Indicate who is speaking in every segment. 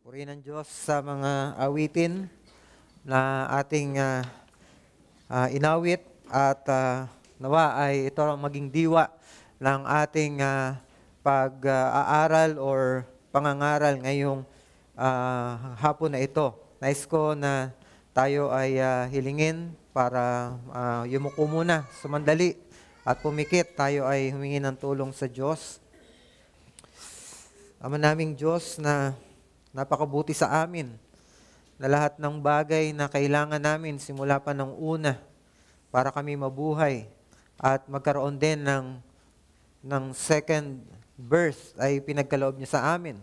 Speaker 1: Purihin ng Diyos sa mga awitin na ating inawit at nawa ay ito ang maging diwa ng ating pag-aaral or pangangaral ngayong hapon na ito. Nais ko na tayo ay hilingin para yumuko muna, sumandali at pumikit. Tayo ay humingi ng tulong sa Diyos. Ama naming Diyos na napakabuti sa amin na lahat ng bagay na kailangan namin simula pa ng una para kami mabuhay at magkaroon din ng second birth ay pinagkaloob niyo sa amin.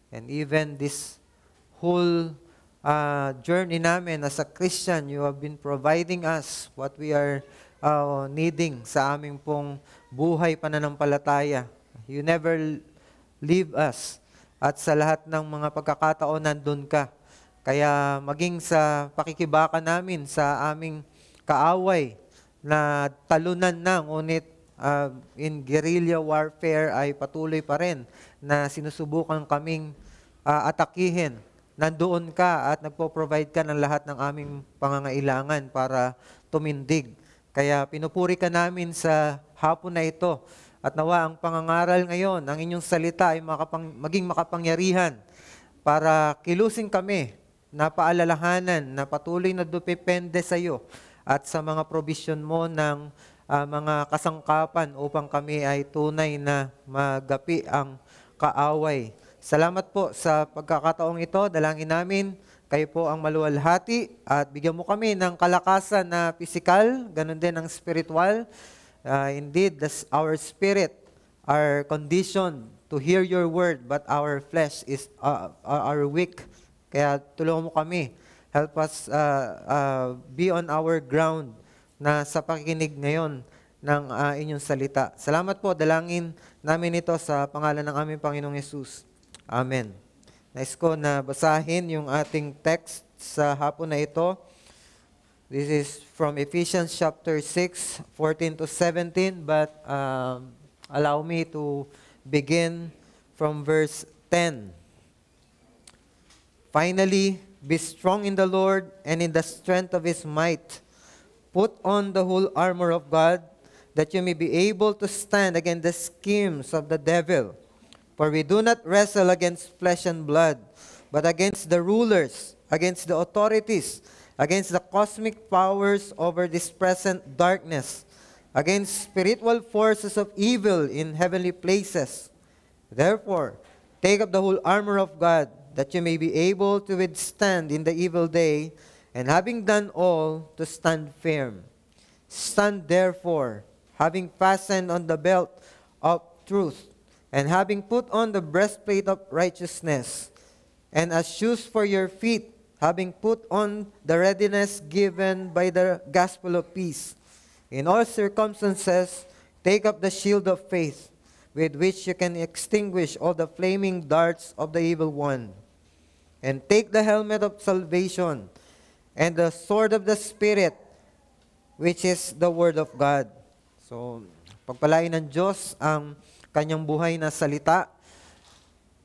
Speaker 1: And even this whole journey namin as a Christian, you have been providing us what we are needing sa aming pong buhay pananampalataya. You never leave us. At sa lahat ng mga pagkakataon nandun ka. Kaya maging sa pakikibaka namin sa aming kaaway na talunan na, ngunit in guerrilla warfare ay patuloy pa rin na sinusubukan kaming atakihin. Nandoon ka at nagpo-provide ka ng lahat ng aming pangangailangan para tumindig. Kaya pinupuri ka namin sa hapon na ito. At nawa ang pangangaral ngayon, ang inyong salita ay maging makapangyarihan para kilusin kami na paalalahanan na patuloy na depende sa iyo at sa mga provision mo ng mga kasangkapan upang kami ay tunay na magapi ang kaaway. Salamat po sa pagkakataong ito. Dalangin namin, kayo po ang maluwalhati at bigyan mo kami ng kalakasan na pisikal, ganun din ang spiritual. Indeed, our spirit are conditioned to hear your word, but our flesh is are weak. Kaya tulungan mo kami. Help us be on our ground na sa pakikinig ngayon ng inyong salita. Salamat po, dalangin namin ito sa pangalan ng aming Panginoong Yesus. Amen. Nais ko na basahin yung ating text sa hapon na ito. This is from Ephesians chapter 6, 14 to 17, but allow me to begin from verse 10. Finally, be strong in the Lord and in the strength of His might. Put on the whole armor of God, that you may be able to stand against the schemes of the devil. For we do not wrestle against flesh and blood, but against the rulers, against the authorities, against the cosmic powers over this present darkness, against spiritual forces of evil in heavenly places. Therefore, take up the whole armor of God, that you may be able to withstand in the evil day, and having done all, to stand firm. Stand therefore, having fastened on the belt of truth, and having put on the breastplate of righteousness, and as shoes for your feet, having put on the readiness given by the gospel of peace. In all circumstances, take up the shield of faith, with which you can extinguish all the flaming darts of the evil one. And take the helmet of salvation, and the sword of the Spirit, which is the word of God. So, pagpalain ng Diyos ang kanyang buhay na salita.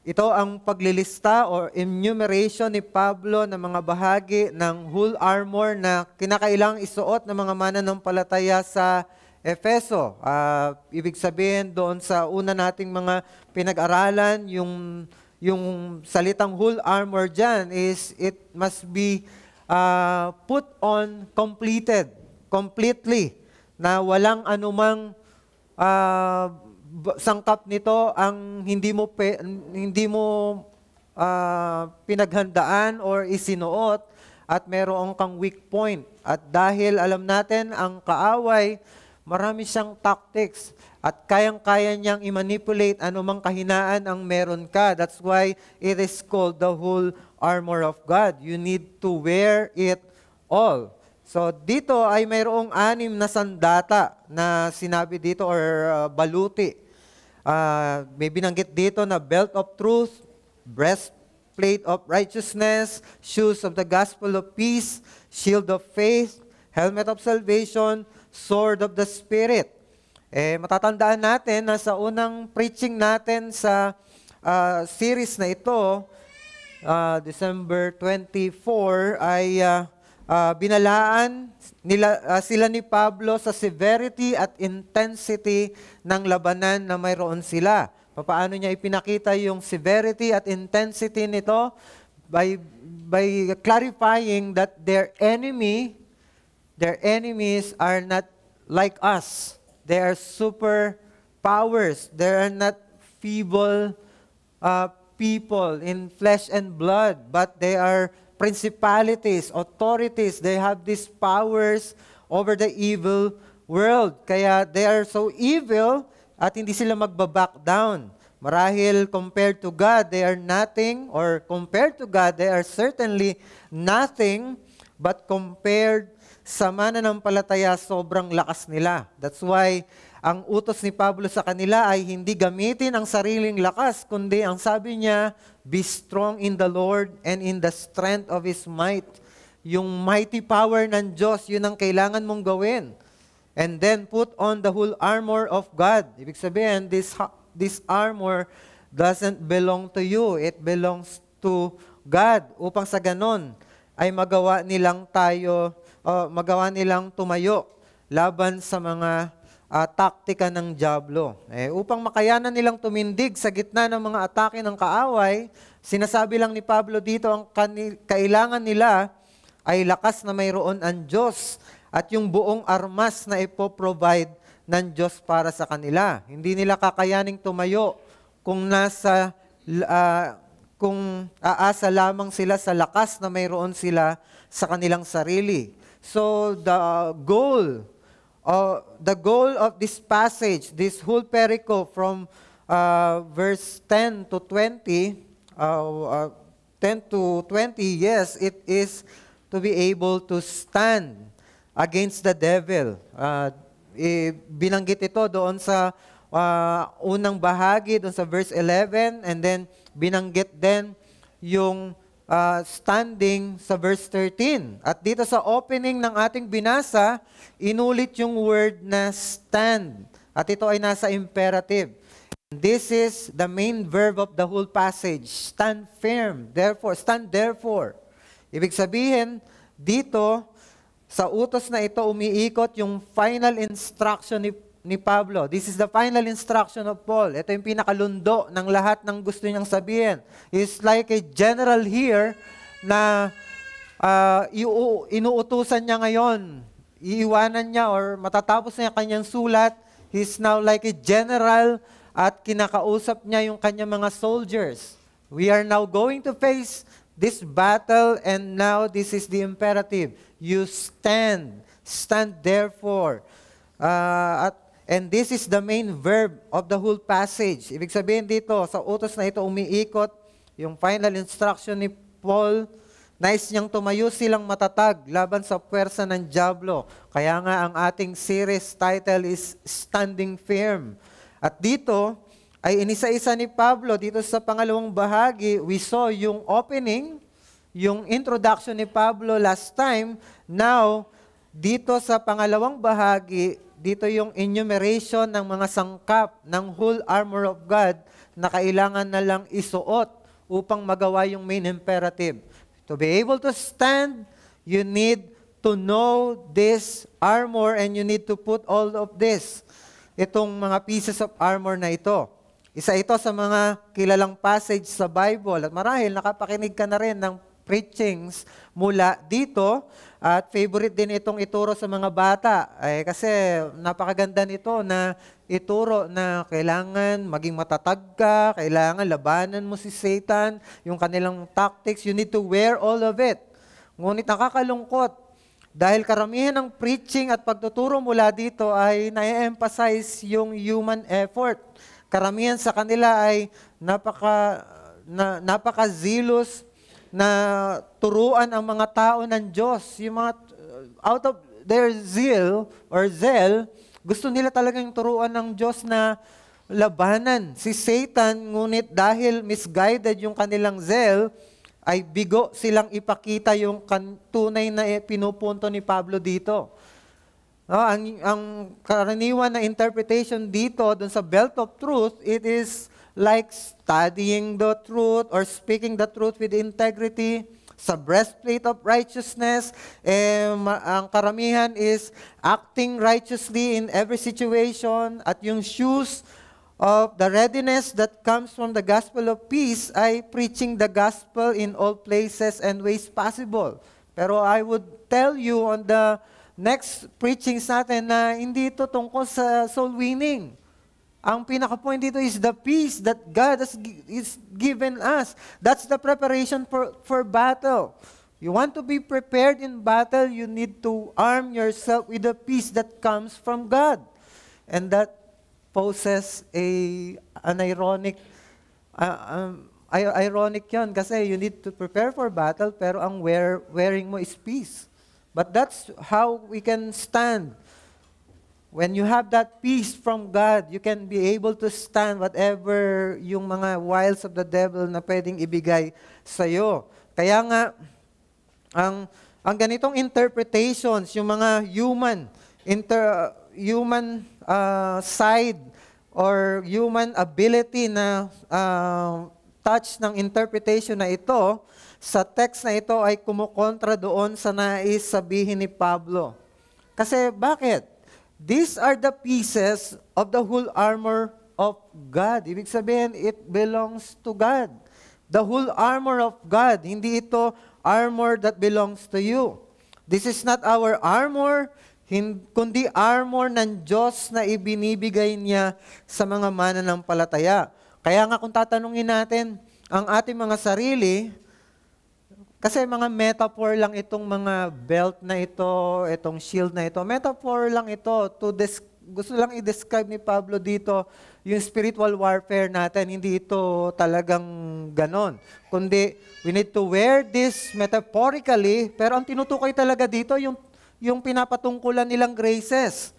Speaker 1: Ito ang paglilista or enumeration ni Pablo ng mga bahagi ng whole armor na kinakailangang isuot ng mga mananampalataya sa Efeso. Ibig sabihin doon sa una nating mga pinag-aralan, yung salitang whole armor dyan is it must be put on completely, na walang anumang sangkap nito ang hindi mo pinaghandaan or isinuot at meron kang weak point. At dahil alam natin ang kaaway, marami siyang tactics at kayang-kaya niyang i-manipulate anumang kahinaan ang meron ka. That's why it is called the whole armor of God. You need to wear it all. So dito ay mayroong 6 na sandata na sinabi dito or baluti. May binanggit dito na belt of truth, breastplate of righteousness, shoes of the gospel of peace, shield of faith, helmet of salvation, sword of the Spirit. Matatandaan natin na sa unang preaching natin sa series na ito, December 24 ay binalaan sila ni Pablo sa severity at intensity ng labanan na mayroon sila. Paano niya ipinakita yung severity at intensity nito? By clarifying that their enemies are not like us. They are super powers. They are not feeble people in flesh and blood, but they are principalities, authorities. They have these powers over the evil world. Kaya they are so evil at hindi sila magbaback down. Marahil compared to God, they are nothing, or compared to God, they are certainly nothing, but compared sa mananampalataya, sobrang lakas nila. That's why ang utos ni Pablo sa kanila ay hindi gamitin ang sariling lakas, kundi ang sabi niya, be strong in the Lord and in the strength of His might. Yung mighty power ng Diyos, yun ang kailangan mong gawin. And then put on the whole armor of God. Ibig sabihin, this armor doesn't belong to you. It belongs to God. Upang sa ganon ay magawa nilang tumayo laban sa mga taktika ng dyablo. Upang makayanan nilang tumindig sa gitna ng mga atake ng kaaway, sinasabi lang ni Pablo dito, ang kailangan nila ay lakas na mayroon ang Diyos at yung buong armas na ipoprovide ng Diyos para sa kanila. Hindi nila kakayaning tumayo kung aasa lamang sila sa lakas na mayroon sila sa kanilang sarili. So the goal of this passage, this whole pericope from verse 10 to 20, yes, it is to be able to stand against the devil. Binanggit ito doon sa unang bahagi, doon sa verse 11, and then binanggit din yung standing sa verse 13. At dito sa opening ng ating binasa, inulit yung word na stand. At ito ay nasa imperative. This is the main verb of the whole passage. Stand firm. Therefore, stand therefore. Ibig sabihin, dito, sa utos na ito, umiikot yung final instruction ni Pablo. This is the final instruction of Paul. Ito yung pinakalundo ng lahat ng gusto niyang sabihin. It's like a general here na inuutusan niya ngayon. Iiwanan niya or matatapos na kanyang sulat. He's now like a general at kinakausap niya yung kanyang mga soldiers. We are now going to face this battle, and now this is the imperative. You stand. Stand therefore. And this is the main verb of the whole passage. Ibig sabihin dito, sa utos na ito umiikot, yung final instruction ni Paul, nais niyang tumayo silang matatag laban sa puwersa ng dyablo. Kaya nga ang ating series title is Standing Firm. At dito, ay inisa-isa ni Pablo, dito sa pangalawang bahagi, we saw yung opening, yung introduction ni Pablo last time. Now, dito sa pangalawang bahagi, dito yung enumeration ng mga sangkap ng whole armor of God na kailangan na lang isuot upang magawa yung main imperative. To be able to stand, you need to know this armor and you need to put all of this. Itong mga pieces of armor na ito. Isa ito sa mga kilalang passage sa Bible. At marahil nakapakinig ka na rin ng preachings mula dito. At favorite din itong ituro sa mga bata. Kasi napakaganda nito na ituro na kailangan maging matatag ka, kailangan labanan mo si Satan, yung kanilang tactics, you need to wear all of it. Ngunit nakakalungkot, dahil karamihan ng preaching at pagtuturo mula dito ay na-emphasize yung human effort. Karamihan sa kanila ay napaka-zealous na turuan ang mga tao ng Diyos. Yung mga, out of their zeal, gusto nila talagang turuan ng Diyos na labanan si Satan, ngunit dahil misguided yung kanilang zeal, ay bigo silang ipakita yung tunay na pinupunto ni Pablo dito. Ang karaniwan na interpretation dito, dun sa belt of truth, it is like studying the truth or speaking the truth with integrity. Sa breastplate of righteousness, ang karamihan is acting righteously in every situation. At yung shoes of the readiness that comes from the gospel of peace ay preaching the gospel in all places and ways possible. Pero I would tell you on the next preachings natin na hindi ito tungkol sa soul winning. Ang pinaka-point dito is the peace that God is given us. That's the preparation for battle. You want to be prepared in battle, you need to arm yourself with the peace that comes from God. And that poses an ironic yun kasi you need to prepare for battle pero ang wearing mo is peace. But that's how we can stand. When you have that peace from God, you can be able to stand whatever yung mga wiles of the devil na pwedeng ibigay sa'yo. Kaya nga, ang ganitong interpretations, yung mga human side or human ability na touch ng interpretation na ito, sa text na ito ay kumukontra doon sa nais sabihin ni Pablo. Kasi bakit? These are the pieces of the whole armor of God. Ibig sabihin, it belongs to God. The whole armor of God. Hindi ito armor that belongs to you. This is not our armor, kundi armor ng Diyos na ibinibigay niya sa mga mananampalataya. Kaya nga kung tatanungin natin ang ating mga sarili, kasi mga metaphor lang itong mga belt na ito, itong shield na ito. Metaphor lang ito. Gusto lang i-describe ni Pablo dito yung spiritual warfare natin. Hindi ito talagang ganon. Kundi, we need to wear this metaphorically, pero ang tinutukoy talaga dito, yung pinapatungkulan nilang graces.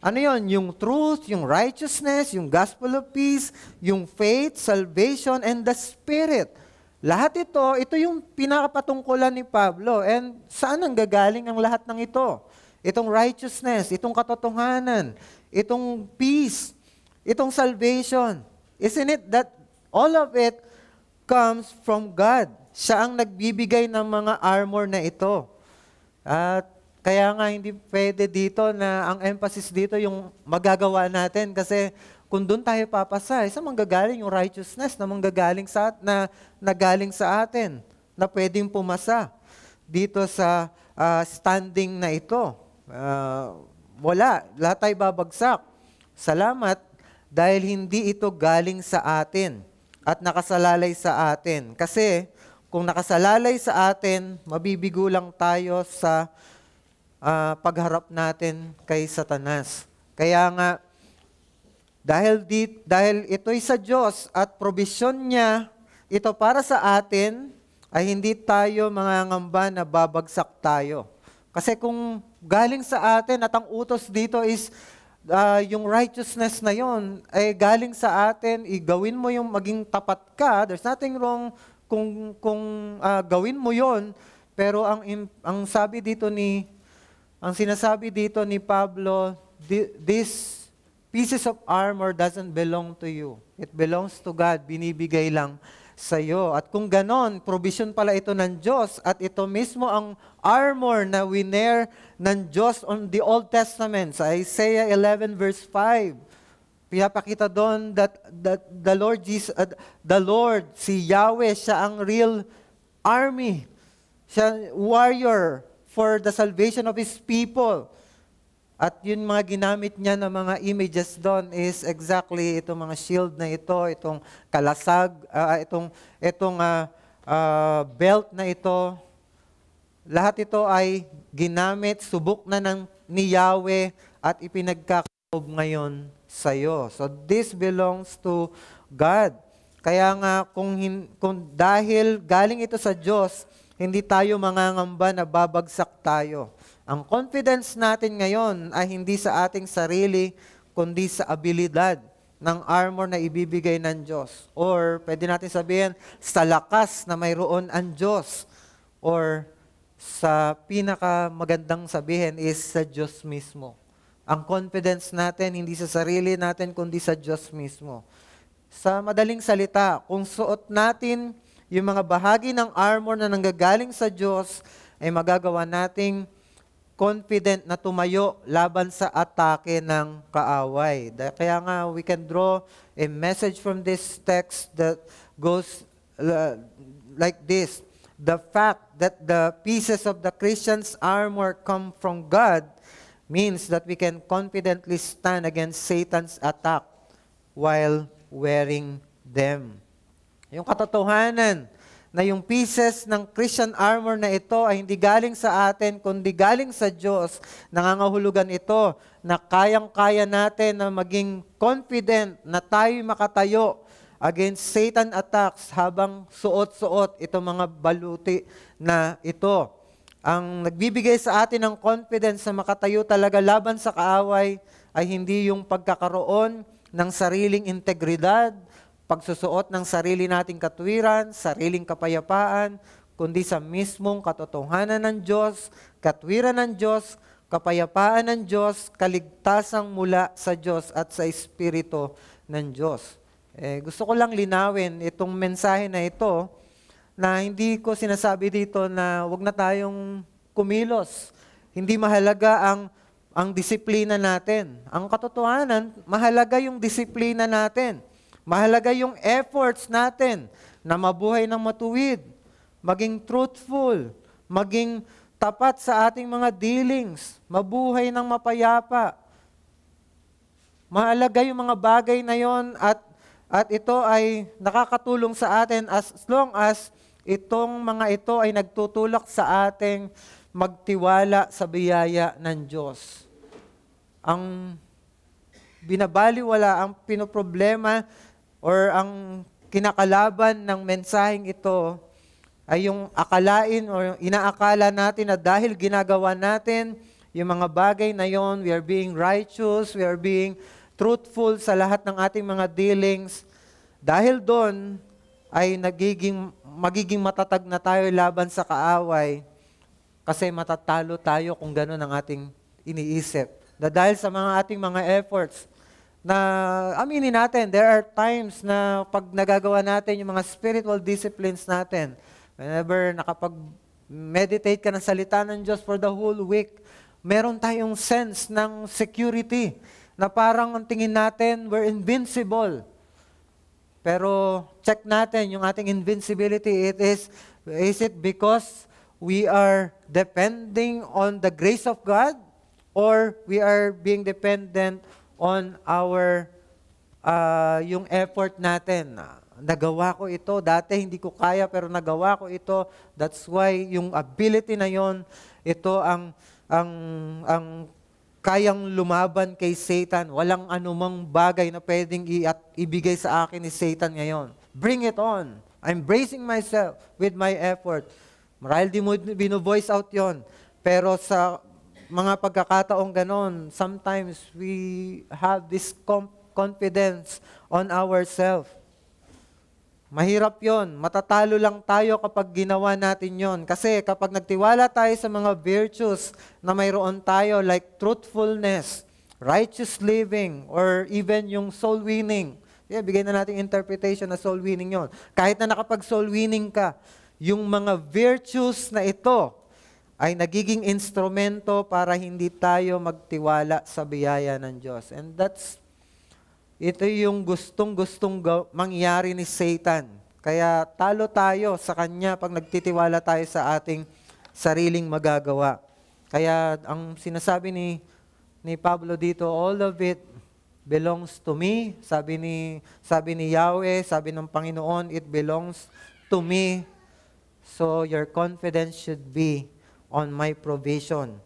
Speaker 1: Ano yon? Yung truth, yung righteousness, yung gospel of peace, yung faith, salvation, and the Spirit. Lahat ito yung pinakapatungkulan ni Pablo. And saan ang gagaling ang lahat ng ito? Itong righteousness, itong katotohanan, itong peace, itong salvation. Isn't it that all of it comes from God? Siya ang nagbibigay ng mga armor na ito. At kaya nga hindi pwede dito na ang emphasis dito yung magagawa natin kasi kung doon tayo papasa, isa manggagaling yung righteousness na manggagaling nagaling sa atin na pwedeng pumasa dito sa standing na ito. Wala. Lahat tayo babagsak. Salamat dahil hindi ito galing sa atin at nakasalalay sa atin. Kasi kung nakasalalay sa atin, mabibigo lang tayo sa pagharap natin kay Satanas. Kaya nga, dahil ito'y sa Diyos at provision niya, ito para sa atin, ay hindi tayo mangangamba na babagsak tayo. Kasi kung galing sa atin at ang utos dito is yung righteousness na yon ay galing sa atin, gawin mo yung maging tapat ka, there's nothing wrong kung gawin mo yon, pero ang sinasabi dito ni Pablo, this pieces of armor doesn't belong to you. It belongs to God. Binibigay lang sa iyo. At kung ganon, provision pala ito ng Diyos at ito mismo ang armor na winer ng Diyos on the Old Testament. Sa Isaiah 11 verse 5, pinapakita doon that the Lord, si Yahweh, siya ang real army. Siya warrior for the salvation of His people. At yun mga ginamit niya ng mga images doon is exactly itong mga shield na ito, itong kalasag, itong belt na ito. Lahat ito ay ginamit, subok na ni Yahweh at ipinagkakalob ngayon sa iyo. So this belongs to God. Kaya nga kung dahil galing ito sa Diyos, hindi tayo mangangamba na babagsak tayo. Ang confidence natin ngayon ay hindi sa ating sarili, kundi sa abilidad ng armor na ibibigay ng Diyos. Or pwede natin sabihin, sa lakas na mayroon ang Diyos. Or sa pinakamagandang sabihin is sa Diyos mismo. Ang confidence natin hindi sa sarili natin, kundi sa Diyos mismo. Sa madaling salita, kung suot natin yung mga bahagi ng armor na nanggagaling sa Diyos, ay magagawa nating confident na tumayo laban sa atake ng kaaway. Kaya nga, we can draw a message from this text that goes like this. The fact that the pieces of the Christian's armor come from God means that we can confidently stand against Satan's attack while wearing them. Yung katotohanan na yung pieces ng Christian armor na ito ay hindi galing sa atin, kundi galing sa Diyos, nangangahulugan ito na kayang-kaya natin na maging confident na tayo makatayo against Satan attacks habang suot-suot itong mga baluti na ito. Ang nagbibigay sa atin ng confidence na makatayo talaga laban sa kaaway ay hindi yung pagkakaroon ng sariling integridad, pagsusuot ng sarili nating katwiran, sariling kapayapaan, kundi sa mismong katotohanan ng Diyos, katwiran ng Diyos, kapayapaan ng Diyos, kaligtasang mula sa Diyos at sa Espiritu ng Diyos. Gusto ko lang linawin itong mensahe na ito na hindi ko sinasabi dito na wag na tayong kumilos. Hindi mahalaga ang disiplina natin. Ang katotohanan, mahalaga yung disiplina natin. Mahalaga yung efforts natin na mabuhay ng matuwid, maging truthful, maging tapat sa ating mga dealings, mabuhay ng mapayapa. Mahalaga yung mga bagay na yon at ito ay nakakatulong sa atin as long as itong mga ito ay nagtutulak sa ating magtiwala sa biyaya ng Diyos. Ang binabaliwala, ang pinoproblema, or ang kinakalaban ng mensaheng ito ay yung akalain o inaakala natin na dahil ginagawa natin yung mga bagay na yon, we are being righteous, we are being truthful sa lahat ng ating mga dealings. Dahil doon ay magiging matatag na tayo laban sa kaaway kasi matatalo tayo kung gano'n ang ating iniisip. Dahil sa ating mga efforts, na aminin natin, there are times na pag nagagawa natin yung mga spiritual disciplines natin, whenever nakapag-meditate ka ng salita ng Diyos for the whole week, meron tayong sense ng security na parang ang tingin natin, we're invincible. Pero check natin yung ating invincibility. Is it because we are depending on the grace of God or we are being dependent on our yung effort natin? Nagawa ko ito, dati hindi ko kaya pero nagawa ko ito. That's why yung ability na yon, ito ang kayang lumaban kay Satan. Walang anumang bagay na pwedeng ibigay sa akin ni Satan ngayon. Bring it on. I'm bracing myself with my effort. Marahil di mo bino-voice out yon. Pero sa mga pagkakataong ganon, sometimes we have this confidence on ourselves. Mahirap yon. Matatalo lang tayo kapag ginawa natin yon. Kasi kapag nagtiwala tayo sa mga virtues na mayroon tayo like truthfulness, righteous living, or even yung soul winning. Bigay na natin interpretation na soul winning yon. Kahit na nakapag soul winning ka, yung mga virtues na ito ay nagiging instrumento para hindi tayo magtiwala sa biyaya ng Diyos. And ito yung gustong-gustong mangyari ni Satan. Kaya talo tayo sa kanya pag nagtitiwala tayo sa ating sariling magagawa. Kaya ang sinasabi ni Pablo dito, all of it belongs to me. Sabi ni Yahweh, sabi ng Panginoon, it belongs to me. So your confidence should be on my provision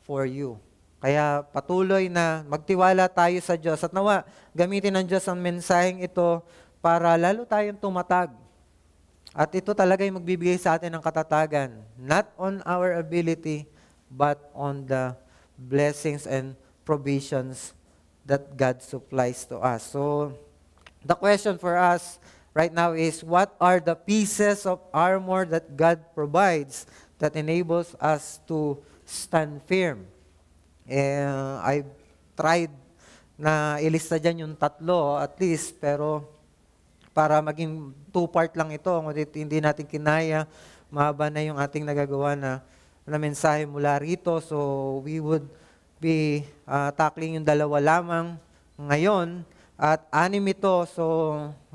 Speaker 1: for you. Kaya patuloy na magtiwala tayo sa Diyos. At nawa, gamitin ng Diyos ang mensaheng ito para lalo tayong tumatag. At ito talaga yung magbibigay sa atin ng katatagan. Not on our ability, but on the blessings and provisions that God supplies to us. So, the question for us right now is, what are the pieces of armor that God provides that enables us to stand firm? I've tried na ilista dyan yung tatlo at least, pero para maging two-part lang ito, ngunit hindi natin kinaya, mahaba na yung ating nagagawa na mensahe mula rito. So we would be tackling yung dalawa lamang ngayon at anim ito. So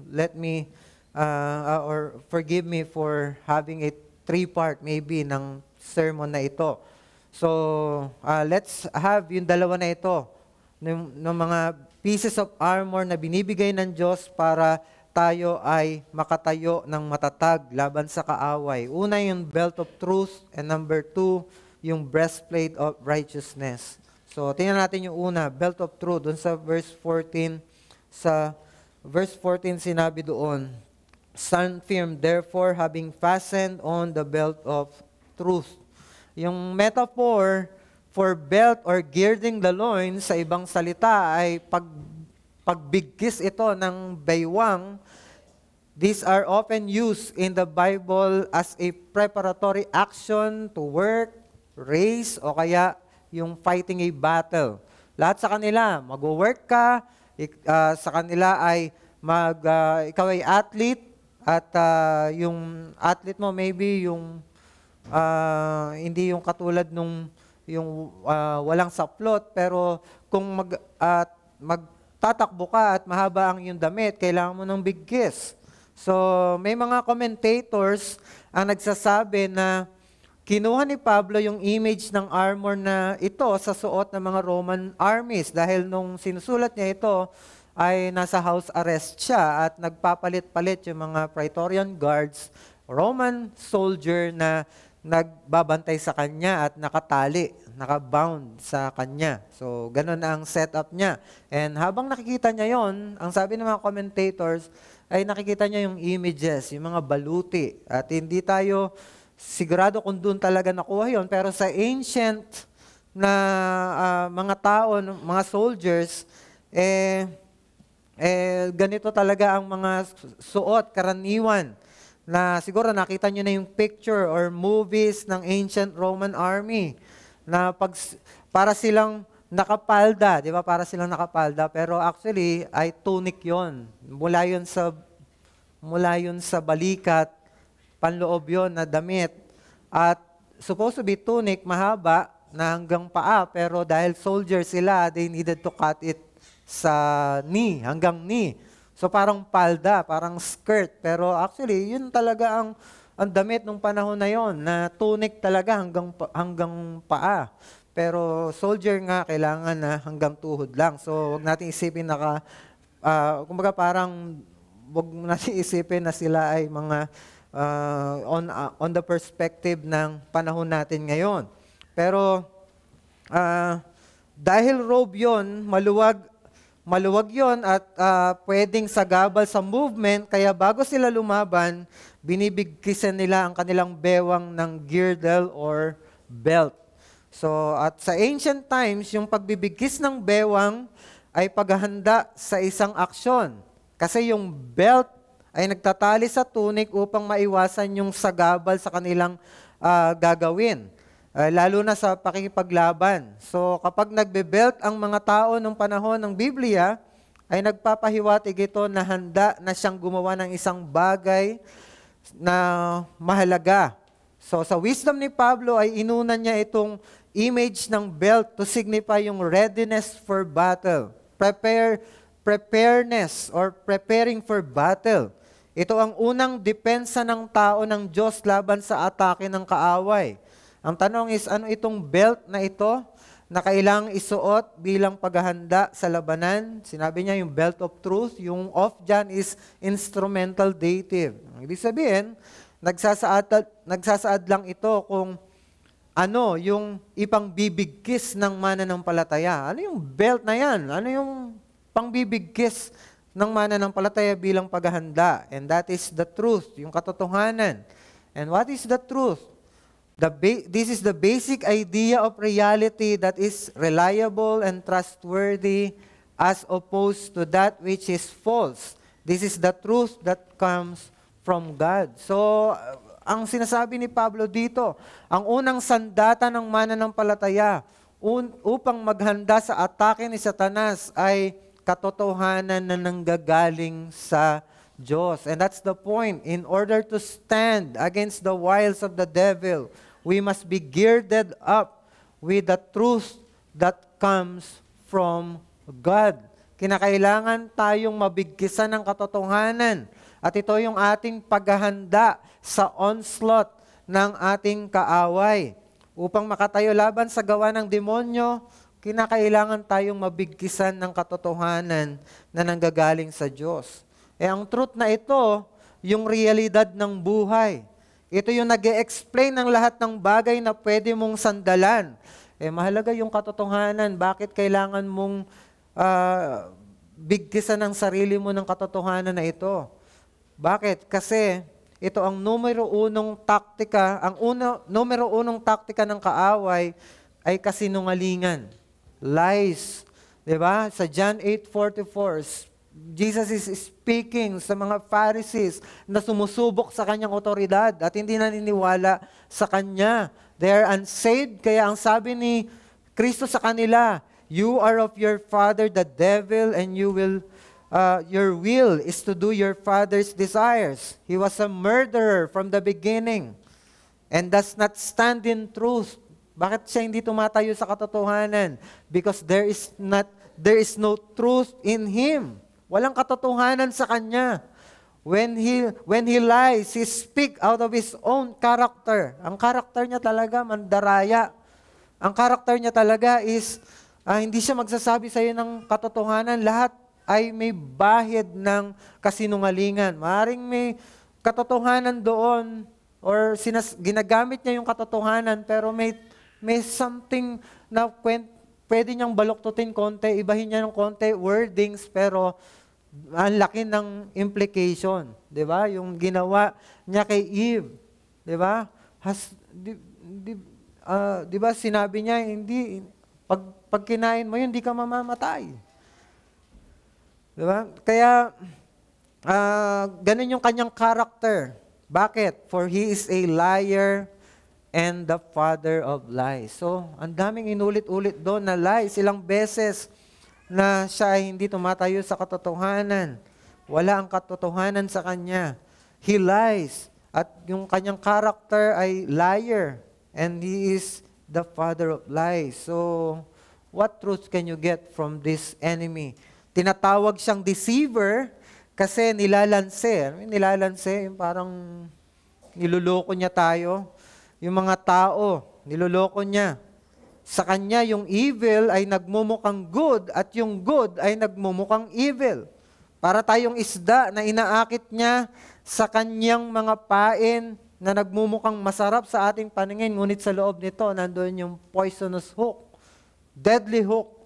Speaker 1: let me or forgive me for having a three-part maybe ng sermon na ito. So let's have yung dalawa na ito ng mga pieces of armor na binibigay ng Diyos para tayo ay makatayo ng matatag laban sa kaaway. Una yung belt of truth, and number 2, yung breastplate of righteousness. So, tingnan natin yung una, belt of truth. Doon sa verse 14, sinabi doon, stand firm, therefore, having fastened on the belt of truth. Yung metaphor for belt or girding the loins, sa ibang salita, ay pagbigkis ito ng baywang. These are often used in the Bible as a preparatory action to work, race, o kaya yung fighting a battle. Lahat sa kanila, mag-work ka, sa kanila ay ikaw ay athlete, at yung athlete mo maybe yung hindi yung katulad nung yung walang saplot, pero kung magtatakbo ka at mahaba ang iyong damit, kailangan mo ng bigkis. So, may mga commentators ang nagsasabi na kinuha ni Pablo yung image ng armor na ito sa suot ng mga Roman armies dahil nung sinusulat niya ito ay nasa house arrest siya at nagpapalit-palit yung mga Praetorian guards, Roman soldier na nagbabantay sa kanya at nakatali, nakabound sa kanya. So, ganun ang setup niya. And habang nakikita niya yon, ang sabi ng mga commentators, ay nakikita niya yung images, yung mga baluti. At hindi tayo sigurado kung doon talaga nakuha yon. Pero sa ancient na mga tao, mga soldiers, ganito talaga ang mga suot, karaniwan. Na siguro nakita nyo na yung picture or movies ng ancient Roman army na para silang nakapalda, di ba? Para silang nakapalda, pero actually ay tunic yon. Mula yun sa balikat, panloob yon na damit. At supposed to be tunic, mahaba na hanggang paa, pero dahil soldier sila, they needed to cut it sa knee, hanggang knee. So parang palda, parang skirt, pero actually yun talaga ang damit nung panahon na yon, na tunic talaga hanggang paa. Pero soldier nga kailangan na hanggang tuhod lang. So wag natin isipin kumbaga parang wag natin isipin na sila ay mga on the perspective ng panahon natin ngayon. Pero dahil robe yon, maluwag yon at pwedeng sagabal sa movement, kaya bago sila lumaban, binibigkisan nila ang kanilang bewang ng girdle or belt. So, at sa ancient times, yung pagbibigkis ng bewang ay paghahanda sa isang aksyon. Kasi yung belt ay nagtatali sa tunic upang maiwasan yung sagabal sa kanilang gagawin. Lalo na sa pakikipaglaban. So, kapag nagbe-belt ang mga tao nung panahon ng Biblia, ay nagpapahiwatig ito na handa na siyang gumawa ng isang bagay na mahalaga. So, sa wisdom ni Pablo ay inunan niya itong image ng belt to signify yung readiness for battle. Preparedness or preparing for battle. Ito ang unang depensa ng tao ng Diyos laban sa atake ng kaaway. Ang tanong is, ano itong belt na ito na kailangang isuot bilang paghahanda sa labanan? Sinabi niya yung belt of truth. Yung of dyan is instrumental dative. Ibig sabihin, nagsasaad lang ito kung ano yung ipangbibigkis ng mananampalataya. Ano yung belt na yan? Ano yung pangbibigkis ng mananampalataya bilang paghahanda? And that is the truth, yung katotohanan. And what is the truth? This is the basic idea of reality that is reliable and trustworthy as opposed to that which is false. This is the truth that comes from God. So, ang sinasabi ni Pablo dito, ang unang sandata ng mananampalataya upang maghanda sa atake ni Satanas ay katotohanan na nanggagaling sa Diyos. And that's the point. In order to stand against the wiles of the devil, we must be girded up with the truth that comes from God. Kinakailangan tayong mabigkisan ng katotohanan. At ito yung ating paghahanda sa onslaught ng ating kaaway. Upang makatayo laban sa gawa ng demonyo, kinakailangan tayong mabigkisan ng katotohanan na nanggagaling sa Diyos. Ang truth na ito, yung realidad ng buhay. Ito yung nag-e-explain ng lahat ng bagay na pwede mong sandalan. Mahalaga yung katotohanan. Bakit kailangan mong bigkisan ng sarili mo ng katotohanan na ito? Bakit? Kasi ito ang numero unong taktika, numero unong taktika ng kaaway ay kasinungalingan. Lies. Diba? Sa John 8:44, Jesus is speaking sa mga Pharisees na sumusubok sa kanyang otoridad at hindi naniniwala sa kanya. They are unsaved, kaya ang sabi ni Kristo sa kanila, you are of your father the devil, and your will is to do your father's desires. He was a murderer from the beginning and does not stand in truth. Bakit siya hindi tumatayo sa katotohanan? Because there is no truth in him. Walang katotohanan sa kanya. When he lies, he speak out of his own character. Ang character niya talaga mandaraya. Ang character niya talaga is hindi siya magsasabi sa iyo ng katotohanan. Lahat ay may bahid ng kasinungalingan. Maaring may katotohanan doon or ginagamit niya yung katotohanan pero may something na pwede niyang baluktutin konti, ibahin niya ng konti, wordings, pero ang laki ng implication. Di ba? Yung ginawa niya kay Eve. Di ba? Di ba sinabi niya, hindi, pag kinain mo yun, hindi ka mamamatay. Di ba? Kaya, ganun yung kanyang character. Bakit? For he is a liar and the father of lies. So, ang daming inulit-ulit doon na lies, ilang beses na siya ay hindi tumatayo sa katotohanan. Wala ang katotohanan sa kanya. He lies. At yung kanyang character ay liar. And he is the father of lies. So, what truth can you get from this enemy? Tinatawag siyang deceiver kasi nilalanse. Nilalanse, parang niluloko niya tayo. Yung mga tao, niloloko niya. Sa kanya, yung evil ay nagmumukhang good at yung good ay nagmumukhang evil. Para tayong isda na inaakit niya sa kanyang mga pain na nagmumukhang masarap sa ating paningin, ngunit sa loob nito, nandoon yung poisonous hook, deadly hook,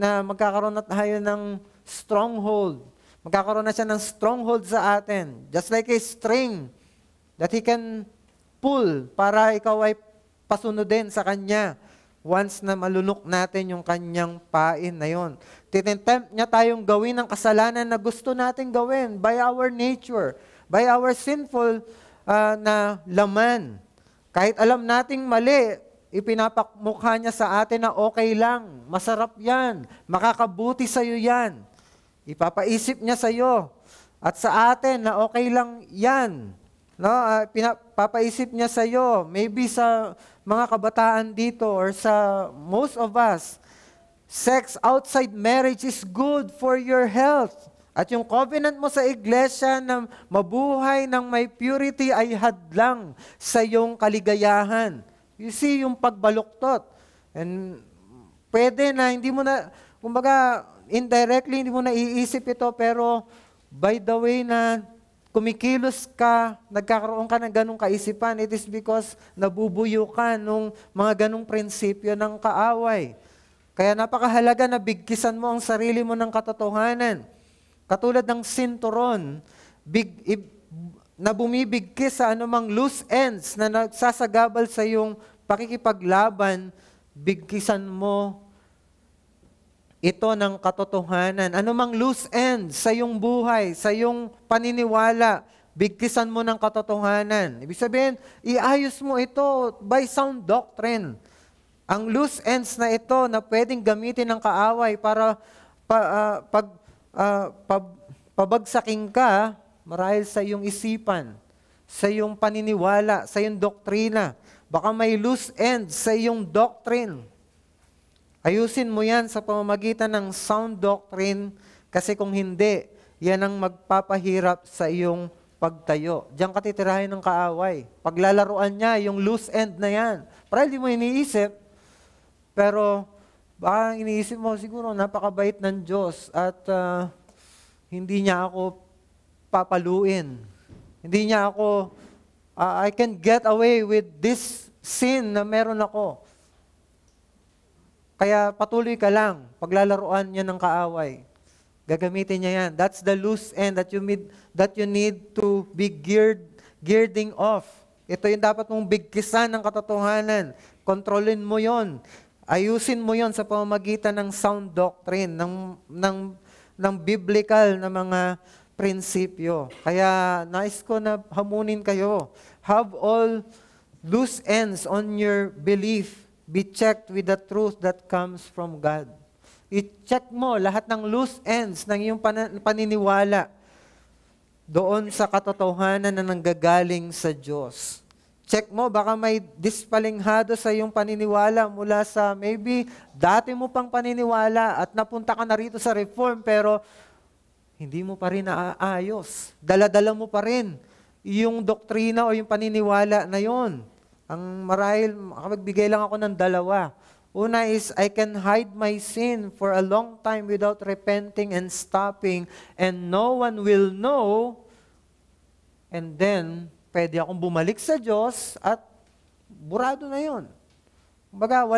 Speaker 1: na magkakaroon na tayo ng stronghold. Magkakaroon na siya ng stronghold sa atin. Just like a string that he can pull para ikaw ay pasunodin sa kanya once na malunok natin yung kanyang pain na yon. Titempt niya tayong gawin ang kasalanan na gusto nating gawin by our nature, by our sinful na laman. Kahit alam nating mali, ipinapakmukha niya sa atin na okay lang, masarap yan, makakabuti sa iyo yan. Ipapaisip niya sa iyo at sa atin na okay lang yan. No, papaisip niya sa iyo, maybe sa mga kabataan dito or sa most of us, sex outside marriage is good for your health. At yung covenant mo sa iglesia na mabuhay ng may purity ay hadlang sa iyong kaligayahan. You see yung pagbaluktot. And pwede na, hindi mo na, kumbaga, indirectly, hindi mo na iisip ito, pero by the way na kumikilos ka, nagkakaroon ka ng ganong kaisipan, it is because nabubuyo ka nung mga ganong prinsipyo ng kaaway. Kaya napakahalaga na bigkisan mo ang sarili mo ng katotohanan. Katulad ng sinturon, na bumibigkis sa anumang loose ends na nagsasagabal sa iyong pakikipaglaban, bigkisan mo ito ng katotohanan. Anumang loose ends sa iyong buhay, sa iyong paniniwala, bigkisan mo ng katotohanan. Ibig sabihin, iayos mo ito by sound doctrine. Ang loose ends na ito na pwedeng gamitin ng kaaway para pabagsakin ka marahil sa iyong isipan, sa iyong paniniwala, sa iyong doktrina. Baka may loose ends sa iyong doctrine. Ayusin mo yan sa pamamagitan ng sound doctrine kasi kung hindi, yan ang magpapahirap sa iyong pagtayo. Diyan ka titirahin ng kaaway. Paglalaruan niya, yung loose end na yan. Para hindi mo iniisip, pero baka iniisip mo, siguro napakabait ng Diyos at hindi niya ako papaluin. Hindi niya ako, I can get away with this sin na meron ako. Kaya patuloy ka lang, paglalaruan niya ng kaaway. Gagamitin niya yan. That's the loose end that you need to be gearing off. Ito yung dapat mong bigkisan ng katotohanan. Kontrolin mo yon. Ayusin mo yon sa pamamagitan ng sound doctrine, ng biblical na mga prinsipyo. Kaya nais ko na hamunin kayo. Have all loose ends on your belief be checked with the truth that comes from God. I-check mo lahat ng loose ends ng iyong paniniwala doon sa katotohanan na nanggagaling sa Diyos. Check mo, baka may dispalinghado sa iyong paniniwala mula sa maybe dati mo pang paniniwala at napunta ka na rito sa Reform pero hindi mo pa rin naaayos. Dala-dala mo pa rin yung doktrina o yung paniniwala na yon. Ang marahil, makapagbigay lang ako ng dalawa. Una is, I can hide my sin for a long time without repenting and stopping and no one will know. And then, pwede akong bumalik sa Diyos at burado na yon. Kumbaga,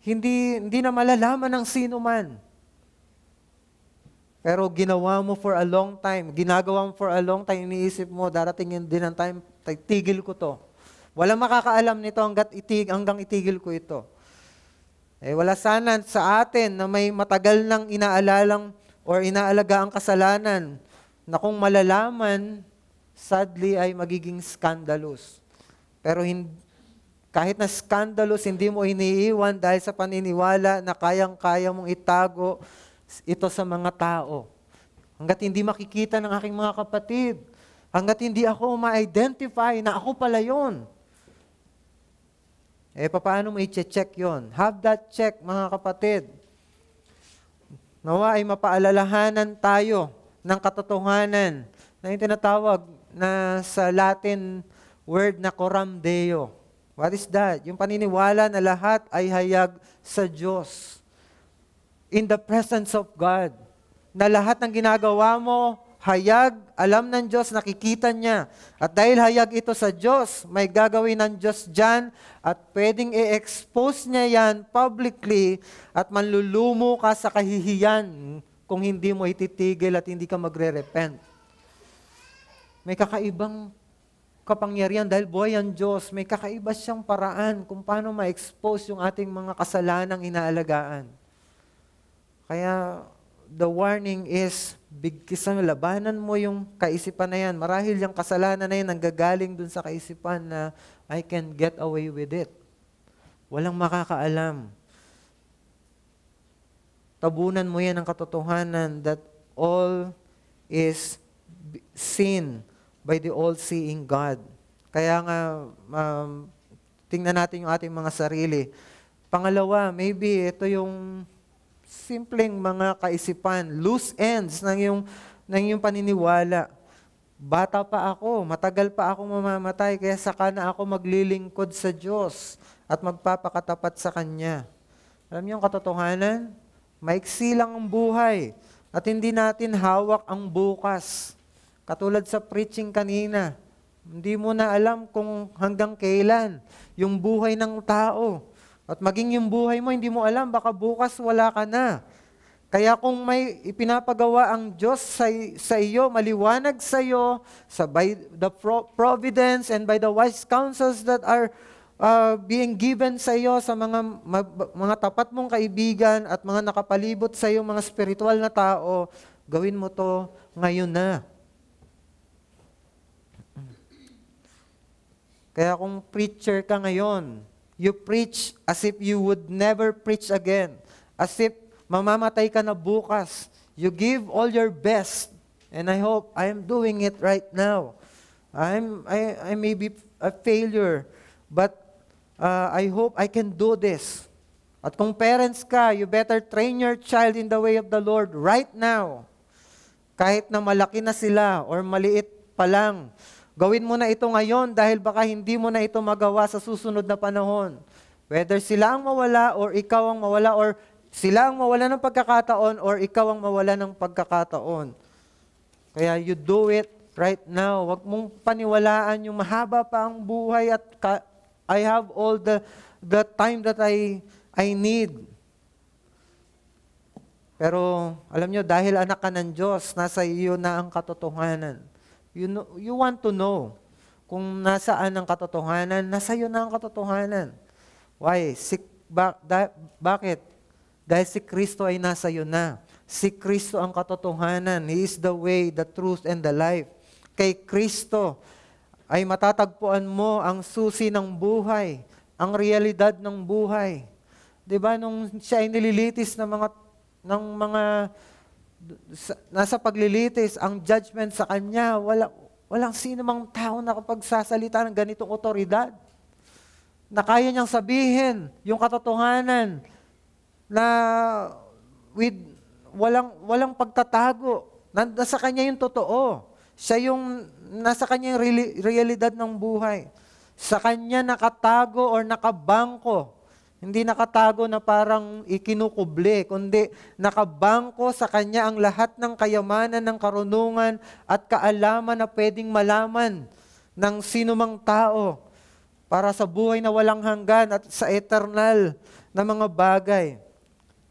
Speaker 1: hindi na malalaman ng sino man. Pero ginawa mo for a long time, ginagawa mo for a long time, iniisip mo, darating din ang time, tigil ko to. Walang makakaalam nito hanggang itigil ko ito. Wala sana sa atin na may matagal nang inaalalang or inaalaga ang kasalanan na kung malalaman, sadly ay magiging scandalous. Pero kahit na scandalous, hindi mo iniiwan dahil sa paniniwala na kayang-kaya mong itago ito sa mga tao. Hanggat hindi makikita ng aking mga kapatid, hanggat hindi ako ma-identify na ako pala yun. Paano mo i-check yon? Have that check, mga kapatid. Nawa ay mapaalalahanan tayo ng katotohanan na yung tinatawag na sa Latin word na coram Deo. What is that? Yung paniniwala na lahat ay hayag sa Diyos. In the presence of God. Na lahat ng ginagawa mo, hayag, alam ng Diyos, nakikita niya. At dahil hayag ito sa Diyos, may gagawin ng Diyos dyan at pwedeng i-expose niya yan publicly at manlulumo ka sa kahihiyan kung hindi mo ititigil at hindi ka magre-repent. May kakaibang kapangyarihan dahil buhay ang Diyos. May kakaiba siyang paraan kung paano ma-expose yung ating mga kasalanang inaalagaan. Kaya, the warning is, bigkisan, labanan mo yung kaisipan na yan. Marahil yung kasalanan na yan, nanggagaling dun sa kaisipan na I can get away with it. Walang makakaalam. Tabunan mo yan ang katotohanan that all is seen by the all-seeing God. Kaya nga, tingnan natin yung ating mga sarili. Pangalawa, maybe ito yung simpleng mga kaisipan, loose ends ng iyong paniniwala. Bata pa ako, matagal pa ako mamamatay, kaya saka na ako maglilingkod sa Diyos at magpapakatapat sa Kanya. Alam niyo yung katotohanan? Maiksi lang ang buhay at hindi natin hawak ang bukas. Katulad sa preaching kanina, hindi mo na alam kung hanggang kailan yung buhay ng tao. At maging yung buhay mo, hindi mo alam, baka bukas wala ka na. Kaya kung may ipinapagawa ang Diyos sa iyo, maliwanag sa iyo, by the providence and by the wise counsels that are being given sa iyo sa mga tapat mong kaibigan at mga nakapalibot sa iyo, mga spiritual na tao, gawin mo to ngayon na. Kaya kung preacher ka ngayon, You preach as if you would never preach again. As if mamamatay ka na bukas. You give all your best. And I hope I am doing it right now. I may be a failure, but I hope I can do this. At kung parents ka, you better train your child in the way of the Lord right now. Kahit na malaki na sila or maliit pa lang, gawin mo na ito ngayon dahil baka hindi mo na ito magawa sa susunod na panahon. Whether sila ang mawala or ikaw ang mawala or sila ang mawala ng pagkakataon or ikaw ang mawala ng pagkakataon. Kaya you do it right now. Huwag mong paniwalaan yung mahaba pa ang buhay at I have all the time that I need. Pero alam nyo, dahil anak ka ng Diyos, nasa iyo na ang katotohanan. You want to know kung nasaan ang katotohanan, nasa iyo na ang katotohanan. Why? Bakit? Dahil si Kristo ay nasa iyo na. Si Kristo ang katotohanan. He is the way, the truth, and the life. Kay Kristo ay matatagpuan mo ang susi ng buhay, ang realidad ng buhay. 'Di ba nung siya ay nililitis ng mga nasa paglilitis, ang judgment sa kanya, walang sino mang tao nakapagsasalita ng ganitong otoridad. Na kaya niyang sabihin yung katotohanan na walang pagtatago. Nasa kanya yung totoo. Siya yung nasa kanya yung realidad ng buhay. Sa kanya nakatago or nakabangko. Hindi nakatago na parang ikinukuble, kundi nakabangko sa kanya ang lahat ng kayamanan, ng karunungan at kaalaman na pwedeng malaman ng sinumang tao para sa buhay na walang hanggan at sa eternal na mga bagay.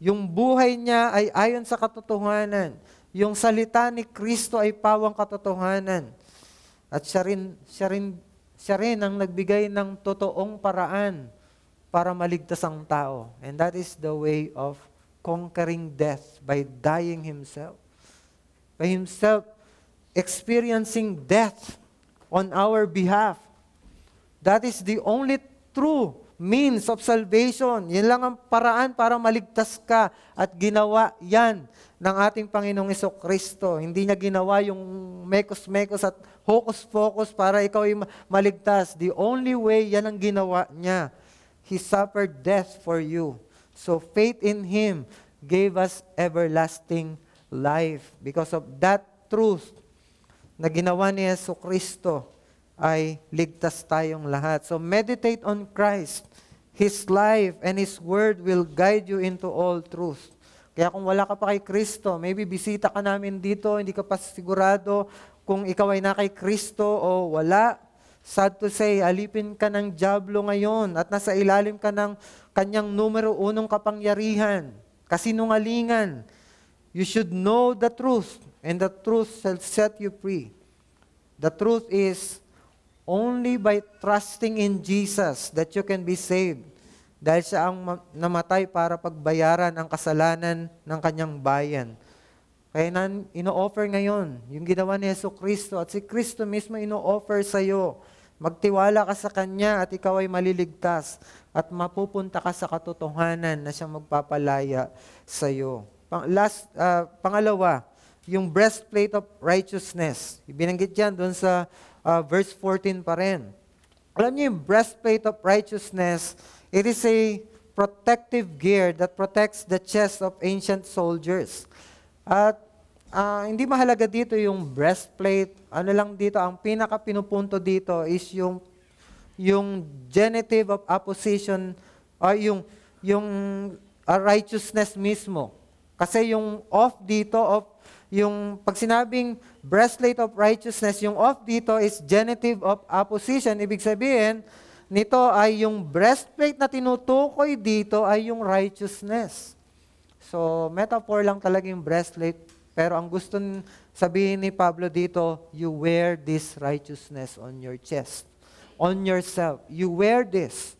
Speaker 1: Yung buhay niya ay ayon sa katotohanan. Yung salita ni Kristo ay pawang katotohanan. At siya rin ang nagbigay ng totoong paraan para maligtas ang tao. And that is the way of conquering death by dying himself. By himself experiencing death on our behalf. That is the only true means of salvation. Yan lang ang paraan para maligtas ka at ginawa yan ng ating Panginoong Jesucristo. Hindi niya ginawa yung mekos-mekos at hocus-pocus para ikaw ay maligtas. The only way, yan ang ginawa niya. He suffered death for you. So faith in Him gave us everlasting life. Because of that truth na ginawa ni Jesucristo, ay ligtas tayong lahat. So meditate on Christ. His life and His Word will guide you into all truth. Kaya kung wala ka pa kay Kristo, maybe bisita ka namin dito, hindi ka pa sigurado kung ikaw ay na kay Kristo o wala. Sad to say, alipin ka ng dyablo ngayon at nasa ilalim ka ng kanyang numero 1 kapangyarihan, kasinungalingan. You should know the truth, and the truth shall set you free. The truth is, only by trusting in Jesus that you can be saved. Dahil siya ang namatay para pagbayaran ang kasalanan ng kanyang bayan. Kaya ino-offer ngayon yung ginawa ni Jesucristo at si Kristo mismo ino-offer sa iyo. Magtiwala ka sa Kanya at ikaw ay maliligtas at mapupunta ka sa katotohanan na siya magpapalaya sa iyo. Pangalawa, yung breastplate of righteousness. Ibinanggit yan doon sa verse 14 pa rin. Alam niyo yung breastplate of righteousness, it is a protective gear that protects the chest of ancient soldiers. At hindi mahalaga dito yung breastplate. Ano lang dito, ang pinaka-pinupunto dito is yung genitive of opposition or yung righteousness mismo. Kasi yung off dito, yung pag sinabing breastplate of righteousness, yung off dito is genitive of opposition. Ibig sabihin, nito ay yung breastplate na tinutukoy dito ay yung righteousness. So, metaphor lang talaga yung breastplate. Pero ang gusto sabihin ni Pablo dito, you wear this righteousness on your chest, on yourself. You wear this.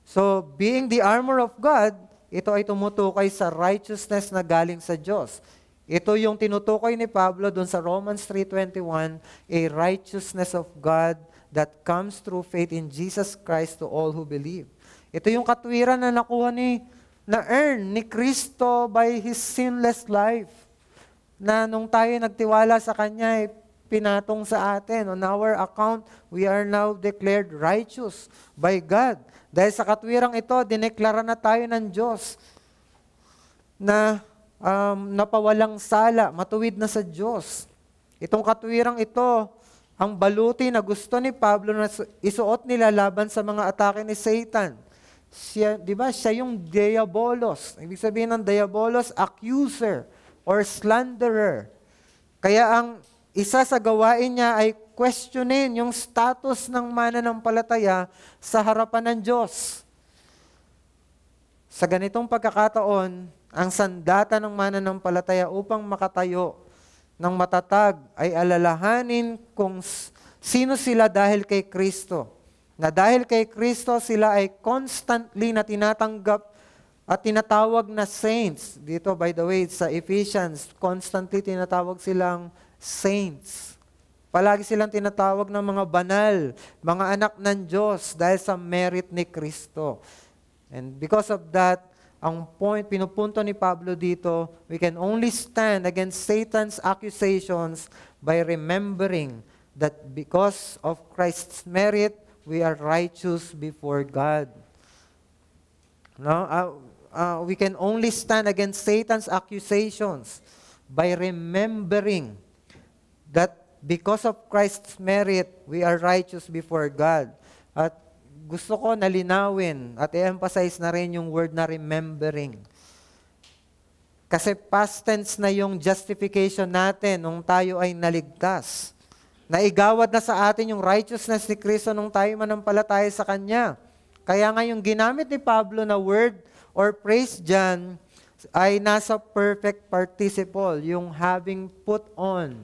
Speaker 1: So, being the armor of God, ito ay tumutukoy sa righteousness na galing sa Diyos. Ito yung tinutukoy ni Pablo doon sa Romans 3:21, a righteousness of God that comes through faith in Jesus Christ to all who believe. Ito yung katwiran na na-earn ni Kristo by His sinless life. Na nung tayo nagtiwala sa Kanya, pinatong sa atin. On our account, we are now declared righteous by God. Dahil sa katwirang ito, dineklara na tayo ng Diyos na napawalang sala, matuwid na sa Diyos. Itong katwirang ito, ang baluti na gusto ni Pablo na isuot nila laban sa mga atake ni Satan. Siya, di ba? Siya yung diabolos. Ibig sabihin ng diabolos, accuser or slanderer. Kaya ang isa sa gawain niya ay questionin yung status ng mananampalataya sa harapan ng Diyos. Sa ganitong pagkakataon, ang sandata ng mananampalataya upang makatayo ng matatag ay alalahanin kung sino sila dahil kay Kristo. Na dahil kay Kristo, sila ay constantly na tinatanggap at tinatawag na saints. Dito, by the way, sa Ephesians, constantly tinatawag silang saints. Palagi silang tinatawag ng mga banal, mga anak ng Diyos dahil sa merit ni Kristo. And because of that, ang pinupunto ni Pablo dito, we can only stand against Satan's accusations by remembering that because of Christ's merit, we are righteous before God. No? We can only stand against Satan's accusations by remembering that because of Christ's merit, we are righteous before God. At gusto ko nalinawin at i-emphasize na rin yung word na remembering. Kasi past tense na yung justification natin nung tayo ay naligtas. Naigawad na sa atin yung righteousness ni Kristo nung tayo manampalataya sa Kanya. Kaya nga yung ginamit ni Pablo na word or phrase dyan ay nasa perfect participle, yung having put on.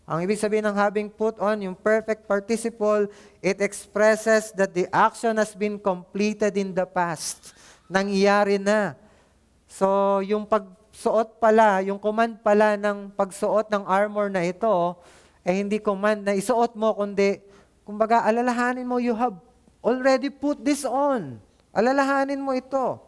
Speaker 1: Ang ibig sabihin ng having put on, yung perfect participle, it expresses that the action has been completed in the past. Nangyari na. So, yung pagsuot pala, yung command pala ng pagsuot ng armor na ito, hindi command na isuot mo, kundi, kumbaga, alalahanin mo, you have already put this on. Alalahanin mo ito.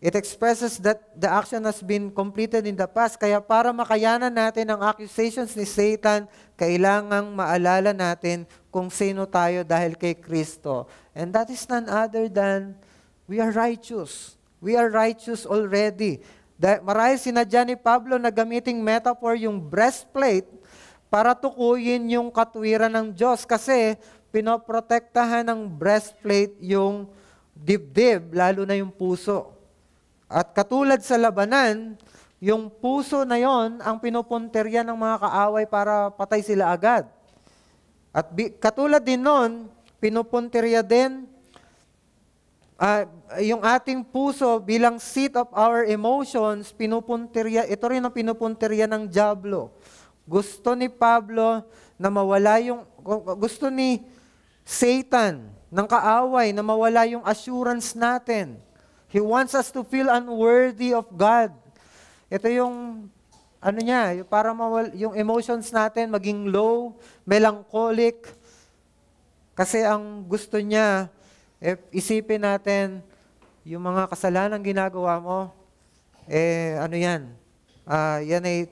Speaker 1: It expresses that the action has been completed in the past. Kaya para makayanan natin ang accusations ni Satan, kailangang maalala natin kung sino tayo dahil kay Kristo. And that is none other than we are righteous. We are righteous already. Marahil sinadya ni Pablo na gamiting metaphor yung breastplate para tukuyin yung katwiran ng Diyos kasi pinoprotektahan ng breastplate yung dibdib, lalo na yung puso. At katulad sa labanan, yung puso na yon ang pinupunterya ng mga kaaway para patay sila agad. At katulad din nun, pinupunterya din yung ating puso bilang seat of our emotions, pinupuntirya, ito rin ang pinupuntirya ng dyablo. Gusto ni Pablo na mawala gusto ni Satan ng kaaway na mawala yung assurance natin. He wants us to feel unworthy of God. Ito yung, para yung emotions natin maging low, melancholic. Kasi ang gusto niya, isipin natin, yung mga kasalanan ginagawa mo, yan ay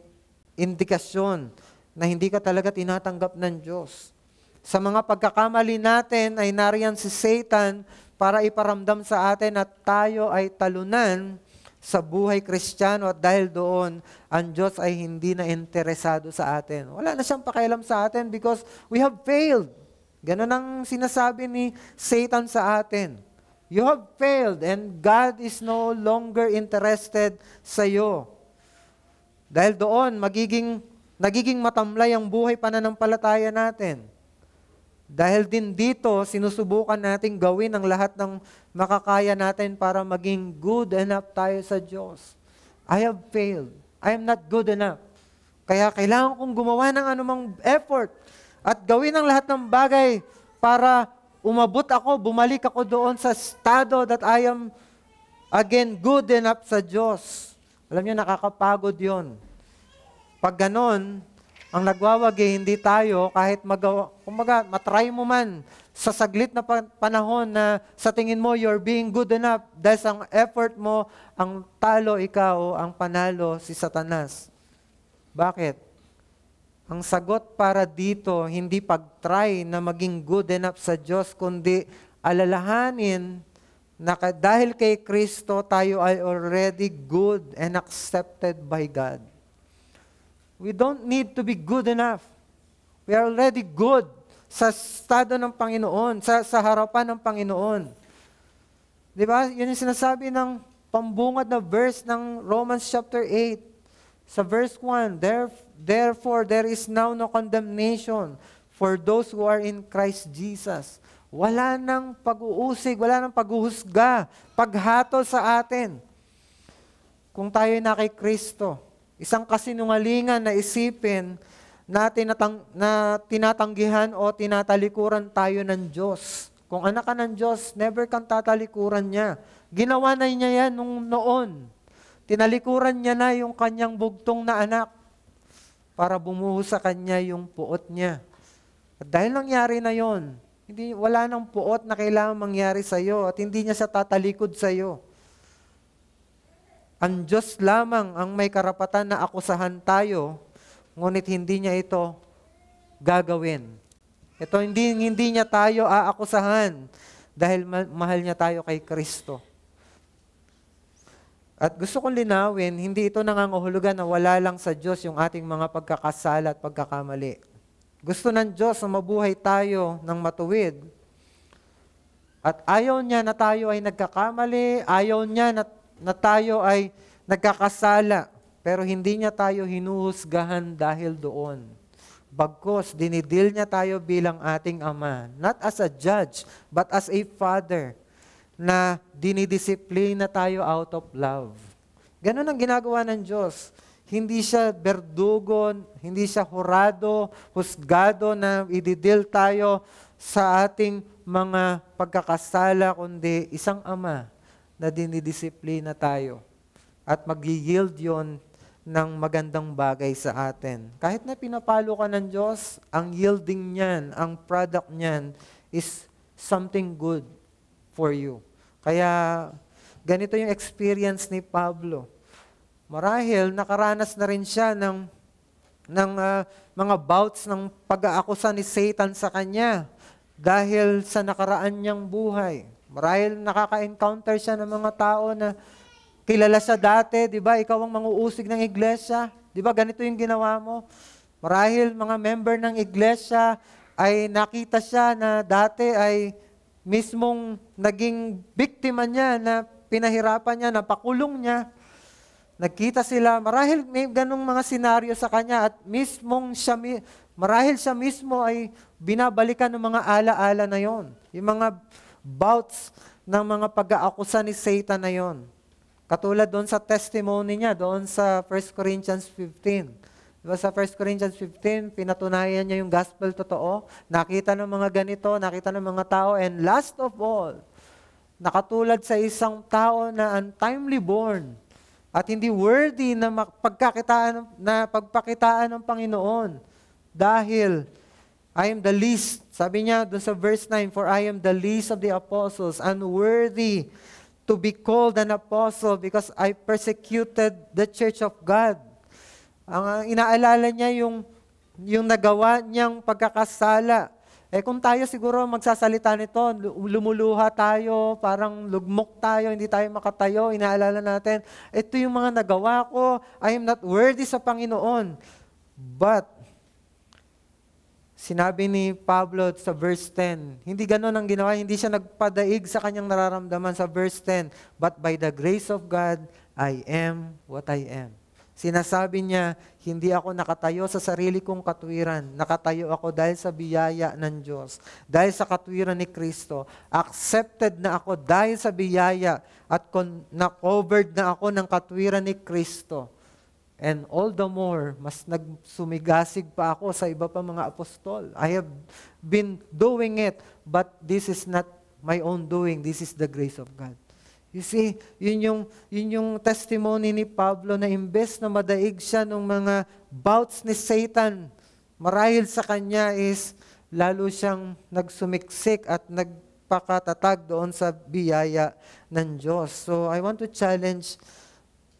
Speaker 1: indikasyon na hindi ka talaga tinatanggap ng Diyos. Sa mga pagkakamali natin ay nariyan si Satan para iparamdam sa atin at tayo ay talunan sa buhay Kristiyano at dahil doon, ang Diyos ay hindi na interesado sa atin. Wala na siyang pakialam sa atin because we have failed. Ganun ang sinasabi ni Satan sa atin. You have failed and God is no longer interested sa iyo. Dahil doon, nagiging matamlay ang buhay pananampalataya natin. Dahil din dito, sinusubukan nating gawin ang lahat ng makakaya natin para maging good enough tayo sa Diyos. I have failed. I am not good enough. Kaya kailangan kong gumawa ng anumang effort at gawin ang lahat ng bagay para umabot ako, bumalik ako doon sa estado that I am again good enough sa Diyos. Alam niyo, nakakapagod yon. Pag ganon, Ang nagwawagi, hindi tayo, kahit kumbaga, matry mo man sa saglit na panahon na sa tingin mo, you're being good enough, dahil sa effort mo, ang talo ikaw, ang panalo si Satanas. Bakit? Ang sagot para dito, hindi pag-try na maging good enough sa Diyos, kundi alalahanin na dahil kay Kristo, tayo ay already good and accepted by God. We don't need to be good enough. We are already good sa estado ng Panginoon, sa harapan ng Panginoon. Di ba? Yun yung sinasabi ng pambungad na verse ng Romans chapter 8. Sa verse 1, Therefore, there is now no condemnation for those who are in Christ Jesus. Wala nang pag-uusig, wala nang paghuhusga, paghatol sa atin. Kung tayo na kay Kristo, isang kasinungalingan na isipin na tinatanggihan o tinatalikuran tayo ng Diyos. Kung anak ka ng Diyos, never kang tatalikuran niya. Ginawa na niya yan noon. Tinalikuran niya na yung kanyang bugtong na anak para bumuhos sa kanya yung puot niya. At dahil nangyari na yon, wala nang puot na kailangan mangyari sa iyo at hindi niya siya tatalikod sa iyo. Ang Diyos lamang ang may karapatan na akusahan tayo, ngunit hindi niya ito gagawin. Ito hindi niya tayo aakusahan dahil mahal niya tayo kay Kristo. At gusto kong linawin, hindi ito nangangahulugan na wala lang sa Diyos yung ating mga pagkakasala at pagkakamali. Gusto ng Diyos na mabuhay tayo ng matuwid. At ayaw niya na tayo ay nagkakamali, ayaw niya na tayo ay nagkakasala, pero hindi niya tayo hinuhusgahan dahil doon. Bagkus, dinidil niya tayo bilang ating Ama, not as a judge, but as a Father, na dinidisiplina tayo out of love. Ganun ang ginagawa ng Diyos. Hindi siya berdugo, hindi siya hurado, husgado na ididil tayo sa ating mga pagkakasala, kundi isang Ama na dinidisiplina tayo at mag-yield yon ng magandang bagay sa atin. Kahit na pinapalo ka ng Diyos, ang yielding niyan, ang product niyan is something good for you. Kaya ganito yung experience ni Pablo. Marahil nakaranas na rin siya ng mga bouts ng pag-aakusa ni Satan sa kanya dahil sa nakaraan niyang buhay. Marahil nakaka-encounter siya ng mga tao na kilala siya dati, di ba? Ikaw ang manguusig ng iglesia. Di ba? Ganito yung ginawa mo. Marahil mga member ng iglesia ay nakita siya na dati ay mismong naging biktima niya, na pinahirapan niya, napakulong niya. Nagkita sila. Marahil may ganung mga senaryo sa kanya at marahil siya mismo ay binabalikan ng mga alaala na yon. Yung mga bouts ng mga pag-aakusa ni Satan na yon. Katulad doon sa testimony niya, doon sa 1 Corinthians 15. Diba sa 1 Corinthians 15, pinatunayan niya yung gospel totoo, nakita ng mga ganito, nakita ng mga tao, and last of all, nakatulad sa isang tao na untimely born at hindi worthy na pagpakitaan ng Panginoon dahil I am the least. Sabi niya doon sa verse 9, for I am the least of the apostles, unworthy to be called an apostle because I persecuted the church of God. Ang inaalala niya yung nagawa niyang pagkakasala. Kung tayo siguro magsasalita nito, lumuluha tayo, parang lugmok tayo, hindi tayo makatayo, inaalala natin, ito yung mga nagawa ko, I am not worthy sa Panginoon. But, sinabi ni Pablo sa verse 10, hindi ganon ang ginawa, hindi siya nagpadaig sa kanyang nararamdaman sa verse 10, but by the grace of God, I am what I am. Sinasabi niya, hindi ako nakatayo sa sarili kong katwiran, nakatayo ako dahil sa biyaya ng Diyos, dahil sa katwiran ni Kristo, accepted na ako dahil sa biyaya at na-covered na ako ng katwiran ni Kristo. And all the more, mas nagsumigasig pa ako sa iba pa mga apostol. I have been doing it, but this is not my own doing. This is the grace of God. You see, yun yung testimony ni Pablo na imbes na madaig siya ng mga bouts ni Satan marahil sa kanya is lalo siyang nagsumiksik at nagpakatatag doon sa biyaya ng Diyos. So I want to challenge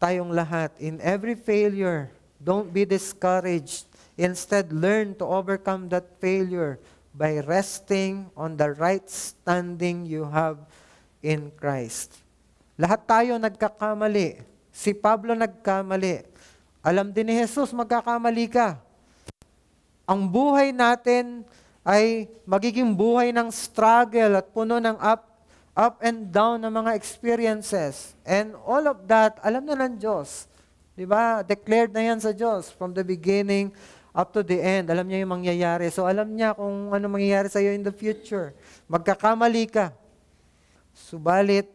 Speaker 1: tayong lahat. In every failure, don't be discouraged. Instead, learn to overcome that failure by resting on the right standing you have in Christ. Lahat tayo nagkakamali. Si Pablo nagkamali. Alam din ni Jesus, magkakamali ka. Ang buhay natin ay magiging buhay ng struggle at puno ng up and down na mga experiences. And all of that, alam na ng Diyos. Diba? Declared na yan sa Diyos from the beginning up to the end. Alam niya yung mangyayari. So alam niya kung ano mangyayari sa iyo in the future. Magkakamali ka. Subalit,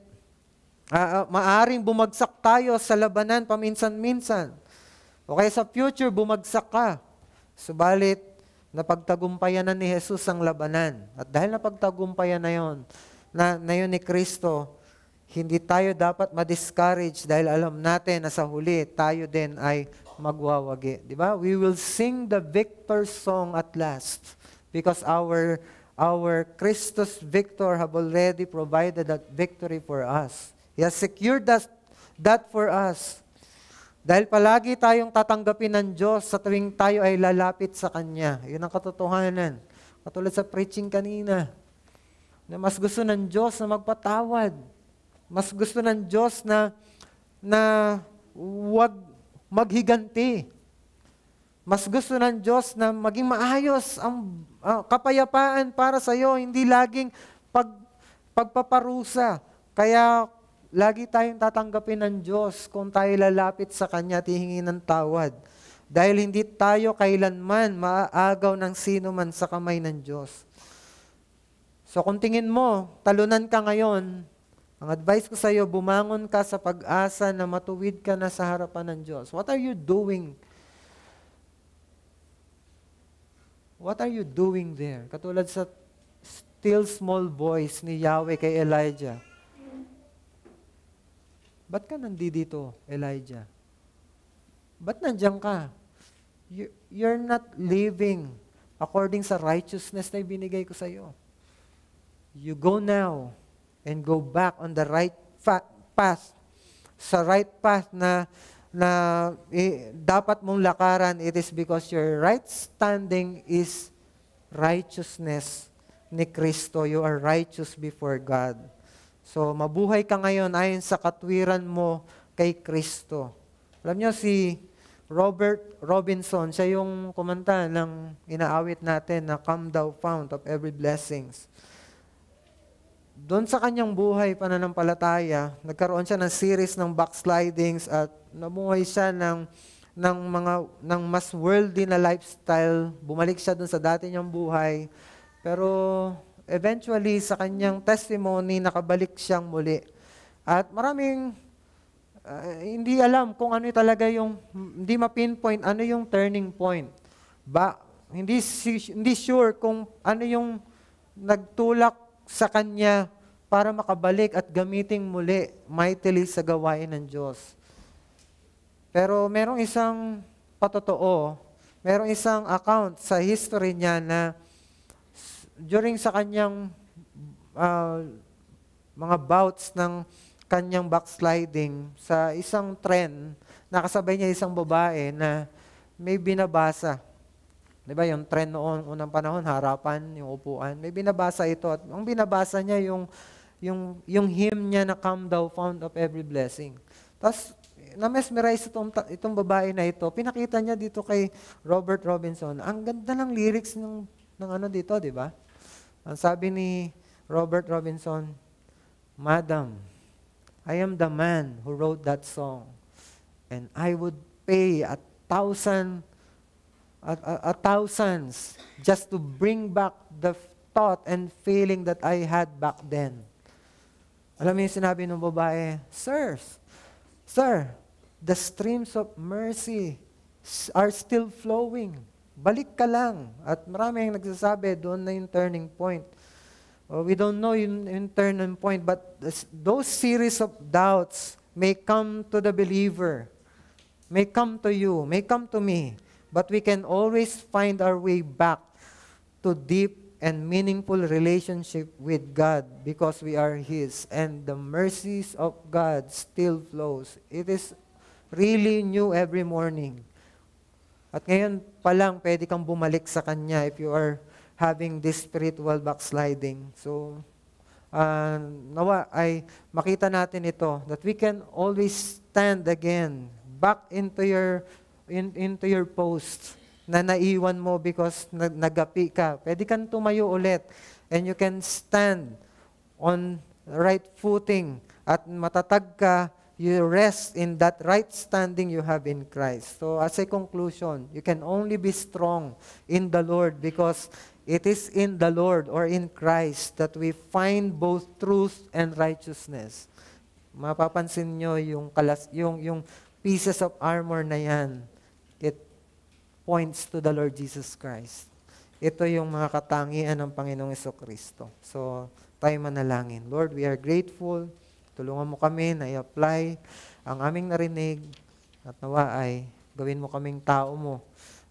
Speaker 1: maaring bumagsak tayo sa labanan paminsan-minsan. O kaya sa future, bumagsak ka. Subalit, napagtagumpayan na ni Jesus ang labanan. At dahil napagtagumpayan na yon ni Kristo, hindi tayo dapat ma-discourage dahil alam natin na sa huli, tayo din ay magwawagi. Di ba? We will sing the victor's song at last because our Christus victor have already provided that victory for us. He has secured that for us. Dahil palagi tayong tatanggapin ng Diyos sa tuwing tayo ay lalapit sa Kanya. Yun ang katotohanan. Katulad sa preaching kanina, na mas gusto ng Diyos na magpatawad. Mas gusto ng Diyos na wag maghiganti. Mas gusto ng Diyos na maging maayos ang kapayapaan para sa iyo, hindi laging pagpaparusa. Kaya lagi tayong tatanggapin ng Diyos kung tayo lalapit sa Kanya at hihingi ng tawad. Dahil hindi tayo kailanman maaagaw ng sino man sa kamay ng Diyos. So kung tingin mo, talunan ka ngayon, ang advice ko sa iyo, bumangon ka sa pag-asa na matuwid ka na sa harapan ng Diyos. What are you doing? What are you doing there? Katulad sa still small voice ni Yahweh kay Elijah. Ba't ka nandito, Elijah? Ba't nandiyan ka? You're not living according sa righteousness na ibinigay ko sa iyo. You go now and go back on the right path. Sa right path na dapat mong lakaran, it is because your right standing is righteousness ni Kristo. You are righteous before God. So, mabuhay ka ngayon ayon sa katwiran mo kay Kristo. Alam niyo, si Robert Robinson, siya yung kumanta ng inaawit natin na Come Thou Fount of Every Blessings. Doon sa kanyang buhay pananampalataya, nagkaroon siya ng series ng backslidings at namuhay siya ng mas worldly na lifestyle. Bumalik siya doon sa dati niyang buhay. Pero eventually, sa kanyang testimony, nakabalik siyang muli. At maraming hindi alam kung ano talaga yung, hindi ma-pinpoint ano yung turning point. Hindi sure kung ano yung nagtulak sa kanya para makabalik at gamiting muli mightily sa gawain ng Diyos. Pero merong isang patotoo, merong isang account sa history niya na during sa kanyang mga bouts ng kanyang backsliding sa isang trend, nakasabay niya isang babae na may binabasa. Diba yung trend noon, unang panahon, harapan, yung upuan. May binabasa ito. At ang binabasa niya, yung hymn niya na Come Thou Fount of Every Blessing. Tapos, na-mesmerize itong babae na ito. Pinakita niya dito kay Robert Robinson. Ang ganda ng lyrics ng ano dito, di ba? Ang sabi ni Robert Robinson, Madam, I am the man who wrote that song. And I would pay 1,000 thousands just to bring back the thought and feeling that I had back then. Alam mo yung sinabi ng babae, Sir, the streams of mercy are still flowing. Balik ka lang. At marami ang nagsasabi, doon na yung turning point. We don't know yung turning point, but those series of doubts may come to the believer, may come to you, may come to me. But we can always find our way back to deep and meaningful relationship with God because we are His, and the mercies of God still flows. It is really new every morning. At ngayon pa lang, pwede kang bumalik sa Kanya if you are having this spiritual backsliding. So, nawa ay makita natin ito, that we can always stand again back into your post na naiwan mo because nagapi ka. Pwede kang tumayo ulit and you can stand on right footing at matatag ka, you rest in that right standing you have in Christ. So as a conclusion, you can only be strong in the Lord because it is in the Lord or in Christ that we find both truth and righteousness. Mapapansin nyo yung pieces of armor na yan. It points to the Lord Jesus Christ. Ito yung mga katangian ng Panginoong Jesucristo. So, tayo manalangin. Lord, we are grateful. Tulungan mo kami na i-apply ang aming narinig at nawa ay gawin mo kaming tao mo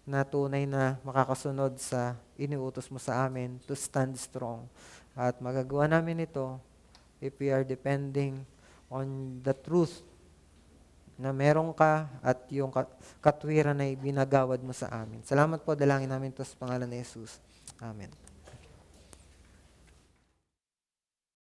Speaker 1: na tunay na makakasunod sa iniutos mo sa amin to stand strong. At magagawa namin ito if we are depending on the truth na meron ka at yung katwiran na ibinagawad mo sa amin. Salamat po, dalangin namin ito sa pangalan ni Jesus. Amen.